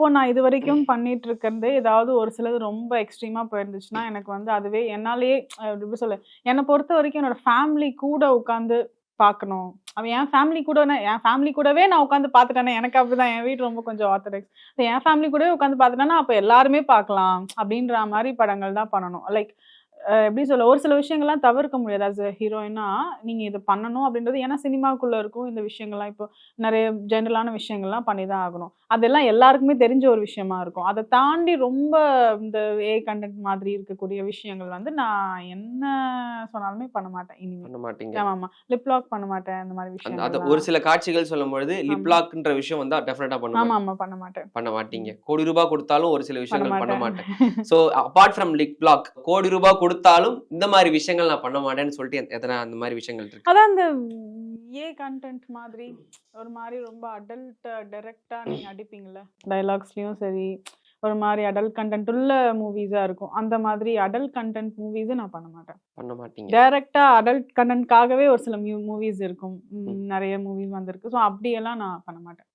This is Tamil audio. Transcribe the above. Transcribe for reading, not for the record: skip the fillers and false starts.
இப்போ நான் இது வரைக்கும் பண்ணிட்டு இருக்கிறது ஏதாவது ஒரு சிலது ரொம்ப எக்ஸ்ட்ரீமா போயிருந்துச்சுன்னா எனக்கு வந்து அதுவே என்னாலேயே எப்படி சொல்ல, என்னை பொறுத்த வரைக்கும் என்னோட ஃபேமிலி கூட உட்காந்து பார்க்கணும். அவன் என் ஃபேமிலி கூடவே நான் உட்காந்து பார்த்துட்டேன்னா எனக்கு அப்படிதான். என் வீடு ரொம்ப கொஞ்சம் ஆர்த்தடாக்ஸ். என் ஃபேமிலி கூடவே உட்காந்து பார்த்துட்டேன்னா அப்ப எல்லாருமே பார்க்கலாம் அப்படின்ற மாதிரி படங்கள் தான் பண்ணணும். லைக் எப்படி சொல்ல, ஒரு சில விஷயங்கள்லாம் தவிர்க்க முடியாது. ஆஸ் அ ஹீரோயினா நீங்க இதை பண்ணணும் அப்படின்றது, ஏன்னா சினிமாக்குள்ள இருக்கும் இந்த விஷயங்கள்லாம். இப்போ நிறைய ஜென்ரலான விஷயங்கள்லாம் பண்ணி தான் ஆகணும். அதெல்லாம் எல்லாருக்குமே தெரிஞ்ச ஒரு விஷயமா இருக்கும். அதை தாண்டி ரொம்ப இந்த கண்டென்ட் மாதிரி இருக்கக்கூடிய விஷயங்கள் வந்து நான் என்ன சொன்னாலுமே பண்ண மாட்டேன் இனிமே. பண்ண மாட்டீங்க. ஆமா, லிப் லாக் பண்ண மாட்டேன். இந்த மாதிரி அந்த விஷயங்கள் ஒரு சில காட்சிகள் சொல்லும்பொழுது லிப் லாக்ன்ற விஷயம் வந்தா டெஃபினட்டா ஆமா பண்ண மாட்டேன். பண்ண மாட்டீங்க. கோடி ரூபாய் கொடுத்தாலும் ஒரு சில விஷயங்கள் பண்ண மாட்டேன். மாட்டேன். So apart from lip lock, கோடி ரூபாய் கொடுத்தாலும் இந்த மாதிரி விஷயங்கள் நான் பண்ண மாட்டேன்னு சொல்லிட்டு எத்தனை அந்த மாதிரி விஷயங்கள் இருக்கு? அதான் இந்த கண்டென்ட் மாதிரி ஒரு மாதிரி ரொம்ப அடல்ட் டைரக்டா நீங்க அடிப்பீங்கல்ல, டயலாக்ஸ்லயும் சரி, ஒரு மாதிரி அடல்ட் கண்டென்ட் உள்ள மூவிஸா இருக்கும். அந்த மாதிரி அடல்ட் கண்டென்ட் மூவிஸ் நான் பண்ண மாட்டேன். பண்ண மாட்டீங்க. டைரக்டா அடல்ட் கண்டென்ட்காகவே ஒரு சில மூவிஸ் இருக்கும். நிறைய மூவிஸ் வந்திருக்கு. ஸோ அப்படியெல்லாம் நான் பண்ண மாட்டேன்.